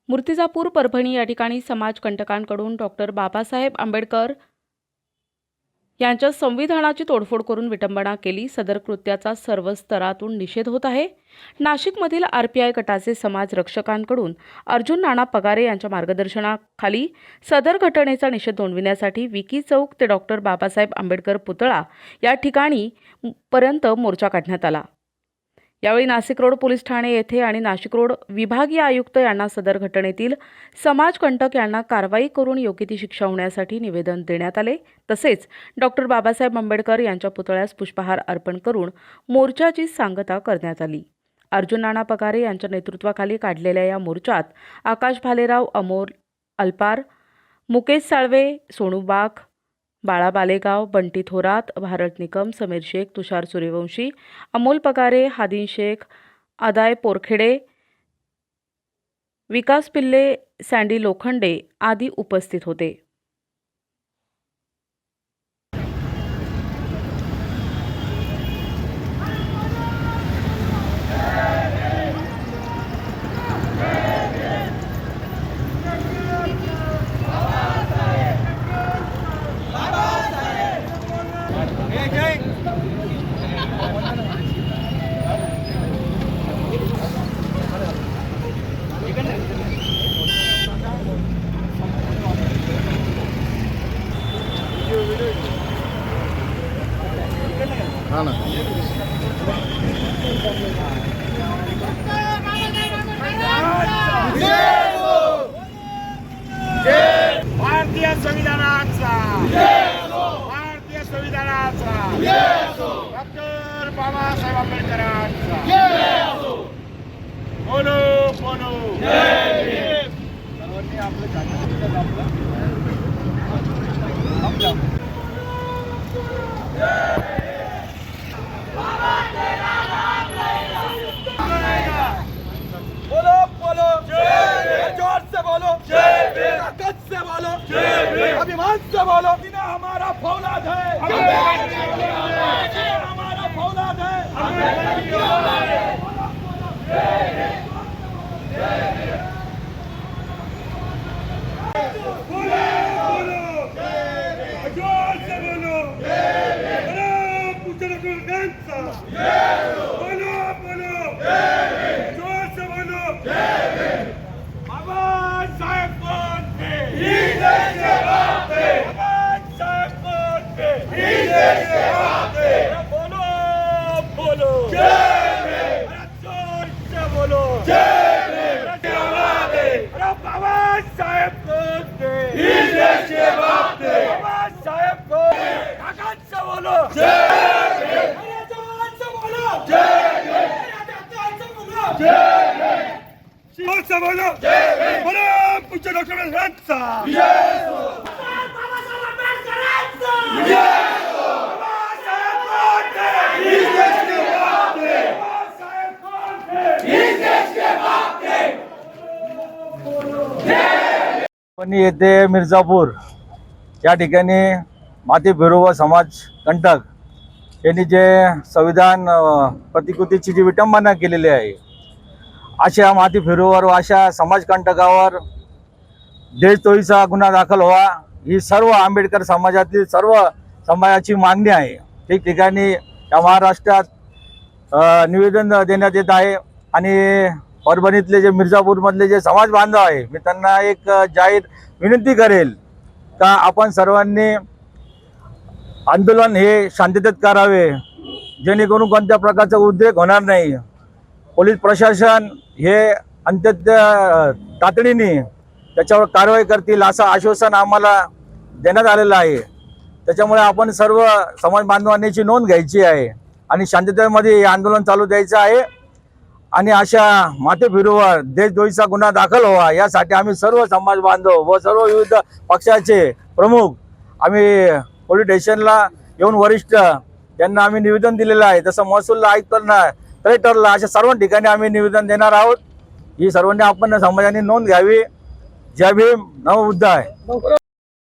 मूर्तिजापूर परभणी या ठिकाणी समाजकंटकांकडून डॉक्टर बाबासाहेब आंबेडकर यांच्या संविधानाची तोडफोड करून विटंबना केली। सदर कृत्याचा सर्व स्तरातून निषेध होत आहे। नाशिकमधील आरपीआय गटाचे समाज रक्षकांकडून अर्जुन नाना पगारे यांच्या मार्गदर्शनाखाली सदर घटनेचा निषेध नोंदविण्यासाठी विकी चौक ते डॉक्टर बाबासाहेब आंबेडकर पुतळा या ठिकाणी पर्यंत मोर्चा काढण्यात आला। यावेळी नाशिक रोड पोलीस ठाणे येथे आणि नाशिक रोड विभागीय आयुक्त यांना सदर घटनेतील समाजकंटक यांना कारवाई करून योग्य ती शिक्षा होण्यासाठी निवेदन देण्यात आले। तसेच डॉक्टर बाबासाहेब आंबेडकर यांच्या पुतळ्यास पुष्पहार अर्पण करून मोर्चाची सांगता करण्यात आली। अर्जुन नाना पगारे यांच्या नेतृत्वाखाली काढलेल्या या मोर्चात आकाश भालेराव, अमोल अल्पार, मुकेश साळवे, सोनू बाग, बाळा बालेगाव, बंटी थोरात, भारत निकम, समीर शेख, तुषार सूर्यवंशी, अमोल पगारे, हादीन शेख, अदाय पोरखेडे, विकास पिल्ले, सँडी लोखंडे आदी उपस्थित होते। भारतीय संविधानाचा भारतीय संविधानाचा डॉक्टर बाबासाहेब आंबेडकरांचा बोलो बोलो सर्वांनी आपलं बोलो बोलो जोर से बोलो ताकत से बोलो अभिमान से बोलो। हमारा फौलाद है, हमारा फौलाद है। बोलो बोलो जोर से बोलो बोलो बोलो जोर से बोलो बाबासाहेब बोलते ही देश के बापे, बाबासाहेब बोलते ही देश के बापे। बोलो बोलो जोर से बोलो बाबासाहेब बोलते ही देश के बापे, बाबासाहेब को ताकत से बोलो से बोलो बोलो पूछो डॉक्टर बाबासाहेब येथे मिर्जापूर या ठिकाणी माती फिरोवा समाज कंटक यांनी जे संविधान प्रतिकृतीची जी विटंबना केलेली आहे, अशा माती फिरोवर व अशा समाजकंटकावर देशद्रोहीचा गुन्हा दाखल व्हावा ही सर्व आंबेडकर समाजातील सर्व समाजाची मागणी आहे। ठिकठिकाणी या महाराष्ट्रात निवेदन देण्यात येत आहे आणि परभणीतले जे मिर्जापूरमधले जे समाज बांधव आहे, मी त्यांना एक जाहीर विनंती करेल का आपण सर्वांनी आंदोलन हे शांततेत करावे, जेणेकरून कोणत्या प्रकारचा उद्रेक होणार नाही। पोलीस प्रशासन हे अत्यंत तातडीने त्याच्यावर कारवाई करतील असं आश्वासन आम्हाला देण्यात आलेलं आहे। त्याच्यामुळे आपण सर्व समाज बांधवांनी याची नोंद घ्यायची आहे आणि शांततेमध्ये हे आंदोलन चालू द्यायचं आहे आणि अशा माते फिरोवर देशद्रोहीचा गुन्हा दाखल व्हावा यासाठी आम्ही सर्व समाज बांधव व सर्व विविध पक्षाचे प्रमुख आम्ही पोलीस स्टेशनला येऊन वरिष्ठ यांना आम्ही निवेदन दिलेलं आहे। तसं महसूल आयुक्तांना, कलेक्टरला अशा सर्व ठिकाणी आम्ही निवेदन देणार आहोत। ही सर्वांनी आपण समाजाने नोंद घ्यावी। जय भीम, नमो बुद्धाय।